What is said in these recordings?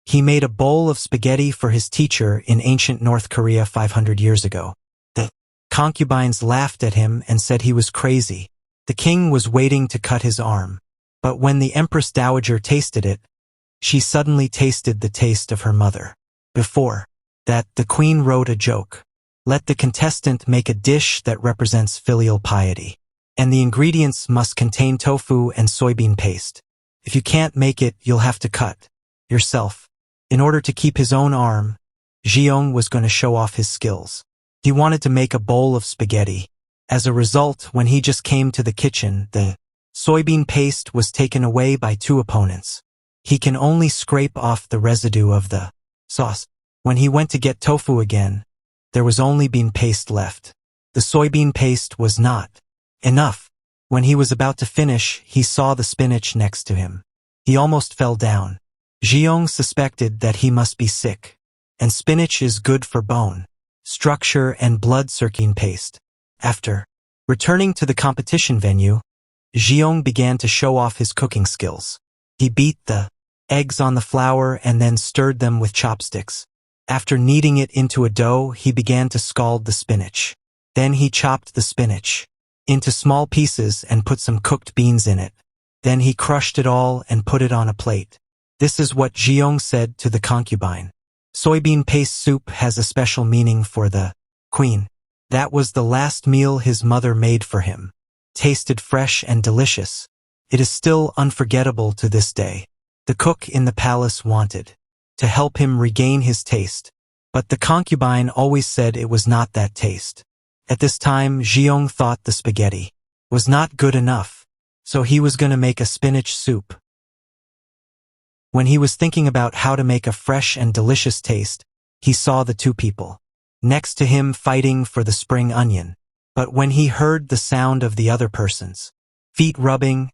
He made a bowl of spaghetti for his teacher in ancient North Korea 500 years ago. The concubines laughed at him and said he was crazy. The king was waiting to cut his arm. But when the Empress Dowager tasted it, she suddenly tasted the taste of her mother. Before that, the queen wrote a joke. Let the contestant make a dish that represents filial piety. And the ingredients must contain tofu and soybean paste. If you can't make it, you'll have to cut yourself. In order to keep his own arm, Jeong was going to show off his skills. He wanted to make a bowl of spaghetti. As a result, when he just came to the kitchen, the soybean paste was taken away by two opponents. He can only scrape off the residue of the sauce. When he went to get tofu again, there was only bean paste left. The soybean paste was not enough. When he was about to finish, he saw the spinach next to him. He almost fell down. Jeong suspected that he must be sick. And spinach is good for bone structure and blood circulating paste. After returning to the competition venue, Jeong began to show off his cooking skills. He beat the eggs on the flour and then stirred them with chopsticks. After kneading it into a dough, he began to scald the spinach. Then he chopped the spinach into small pieces and put some cooked beans in it. Then he crushed it all and put it on a plate. This is what Jeong said to the concubine. Soybean paste soup has a special meaning for the queen. That was the last meal his mother made for him. Tasted fresh and delicious. It is still unforgettable to this day. The cook in the palace wanted to help him regain his taste, but the concubine always said it was not that taste. At this time, Jeong thought the spaghetti was not good enough, so he was going to make a spinach soup. When he was thinking about how to make a fresh and delicious taste, he saw the two people next to him fighting for the spring onion. But when he heard the sound of the other person's feet rubbing,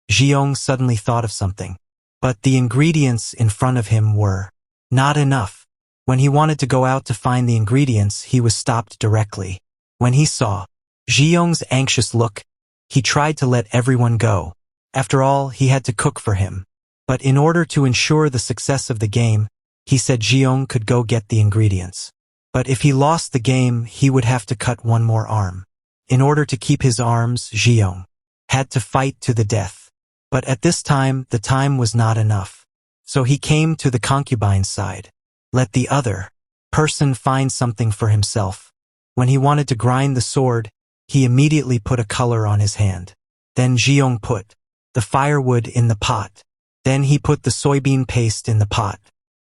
Jeong suddenly thought of something. But the ingredients in front of him were not enough. When he wanted to go out to find the ingredients, he was stopped directly. When he saw Jeong's anxious look, he tried to let everyone go. After all, he had to cook for him. But in order to ensure the success of the game, he said Jeong could go get the ingredients. But if he lost the game, he would have to cut one more arm. In order to keep his arms, Jeong had to fight to the death. But at this time, the time was not enough. So he came to the concubine's side. Let the other person find something for himself. When he wanted to grind the sword, he immediately put a color on his hand. Then Jeong put the firewood in the pot. Then he put the soybean paste in the pot.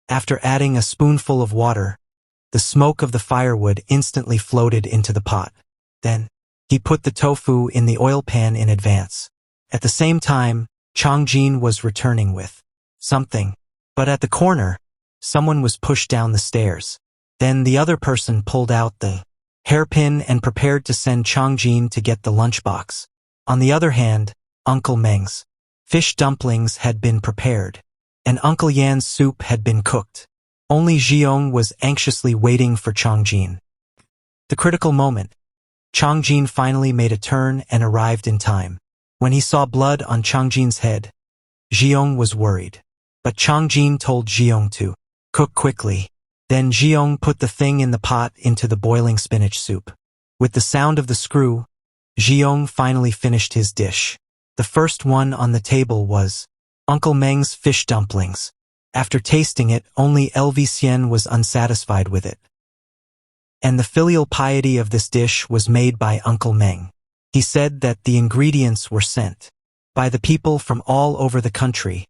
After adding a spoonful of water, the smoke of the firewood instantly floated into the pot. Then he put the tofu in the oil pan in advance. At the same time, Changjin was returning with something. But at the corner, someone was pushed down the stairs. Then the other person pulled out the hairpin and prepared to send Changjin to get the lunchbox. On the other hand, Uncle Meng's fish dumplings had been prepared, and Uncle Yan's soup had been cooked. Only Jeong was anxiously waiting for Changjin. The critical moment. Changjin finally made a turn and arrived in time. When he saw blood on Changjin's head, Jeong was worried. But Changjin told Jeong to cook quickly. Then Jeong put the thing in the pot into the boiling spinach soup. With the sound of the screw, Jeong finally finished his dish. The first one on the table was Uncle Meng's fish dumplings. After tasting it, only Lvcien was unsatisfied with it. And the filial piety of this dish was made by Uncle Meng. He said that the ingredients were sent by the people from all over the country,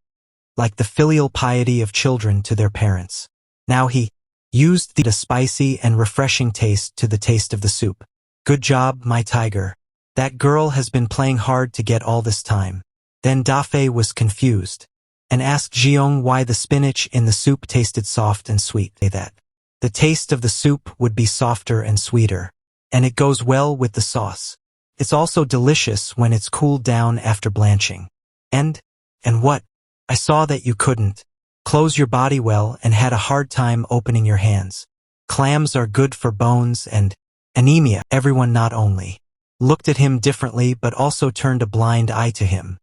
like the filial piety of children to their parents. Now he used the spicy and refreshing taste to the taste of the soup. Good job, my tiger. That girl has been playing hard to get all this time. Then Dafei was confused and asked Jeong why the spinach in the soup tasted soft and sweet. That the taste of the soup would be softer and sweeter, and it goes well with the sauce. It's also delicious when it's cooled down after blanching. And what? I saw that you couldn't close your body well and had a hard time opening your hands. Clams are good for bones and anemia. Everyone not only looked at him differently but also turned a blind eye to him.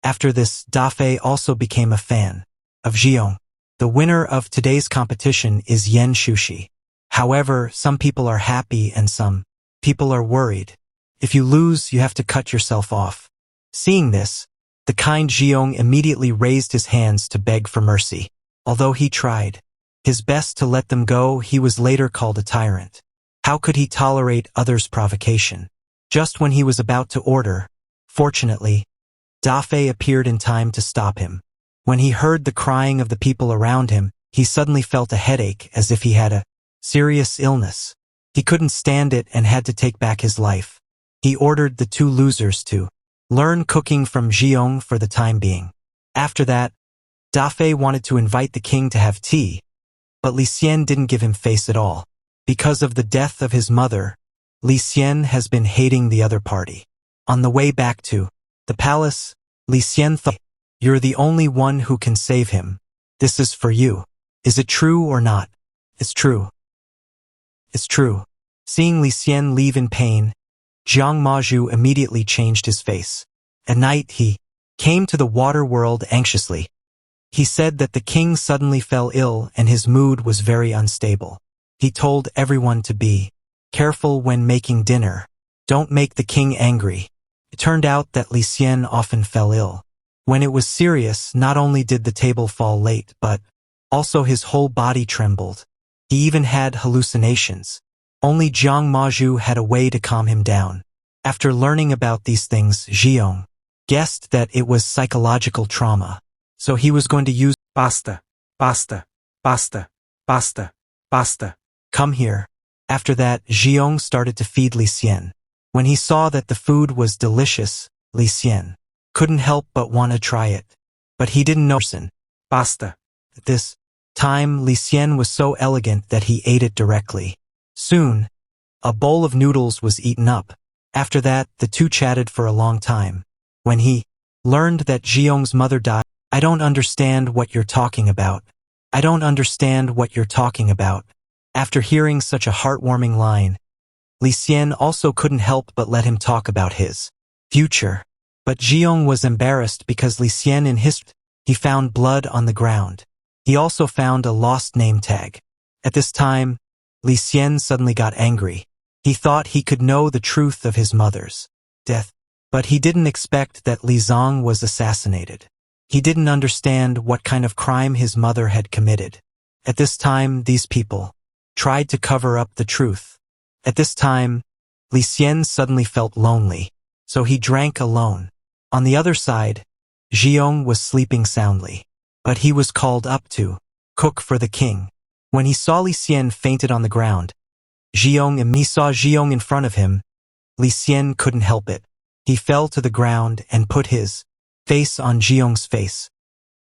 After this, Dafei also became a fan of Jeong. The winner of today's competition is yen sushi. However, some people are happy and some people are worried. If you lose, you have to cut yourself off. Seeing this, the kind Jiong immediately raised his hands to beg for mercy. Although he tried his best to let them go, he was later called a tyrant. How could he tolerate others' provocation? Just when he was about to order, fortunately, Dafe appeared in time to stop him. When he heard the crying of the people around him, he suddenly felt a headache as if he had a serious illness. He couldn't stand it and had to take back his life. He ordered the two losers to learn cooking from Jiong for the time being. After that, Dafe wanted to invite the king to have tea, but Li Xian didn't give him face at all. Because of the death of his mother, Li Xian has been hating the other party. On the way back to the palace, Li Xian thought, "You're the only one who can save him. This is for you. Is it true or not?" "It's true. It's true." Seeing Li Xian leave in pain, Jiang Maju immediately changed his face. At night he came to the water world anxiously. He said that the king suddenly fell ill and his mood was very unstable. He told everyone to be careful when making dinner. Don't make the king angry. It turned out that Li Xian often fell ill. When it was serious, not only did the table fall late, but also his whole body trembled. He even had hallucinations. Only Jiang Maju had a way to calm him down. After learning about these things, Jiong guessed that it was psychological trauma. So he was going to use pasta, pasta, pasta, pasta, pasta. Come here. After that, Jiong started to feed Li Xian. When he saw that the food was delicious, Li Xian couldn't help but want to try it. But he didn't know pasta. At this time, Li Xian was so elegant that he ate it directly. Soon, a bowl of noodles was eaten up. After that, the two chatted for a long time. When he learned that Jiong's mother died, "I don't understand what you're talking about. I don't understand what you're talking about." After hearing such a heartwarming line, Li Xian also couldn't help but let him talk about his future. But Jiong was embarrassed because Li Xian he found blood on the ground. He also found a lost name tag. At this time, Li Xian suddenly got angry. He thought he could know the truth of his mother's death, but he didn't expect that Li Zong was assassinated. He didn't understand what kind of crime his mother had committed. At this time, these people tried to cover up the truth. At this time, Li Xian suddenly felt lonely, so he drank alone. On the other side, Jiong was sleeping soundly, but he was called up to cook for the king. When he saw Li Xian fainted on the ground, he saw Jiong in front of him. Li Xian couldn't help it. He fell to the ground and put his face on Jiong's face.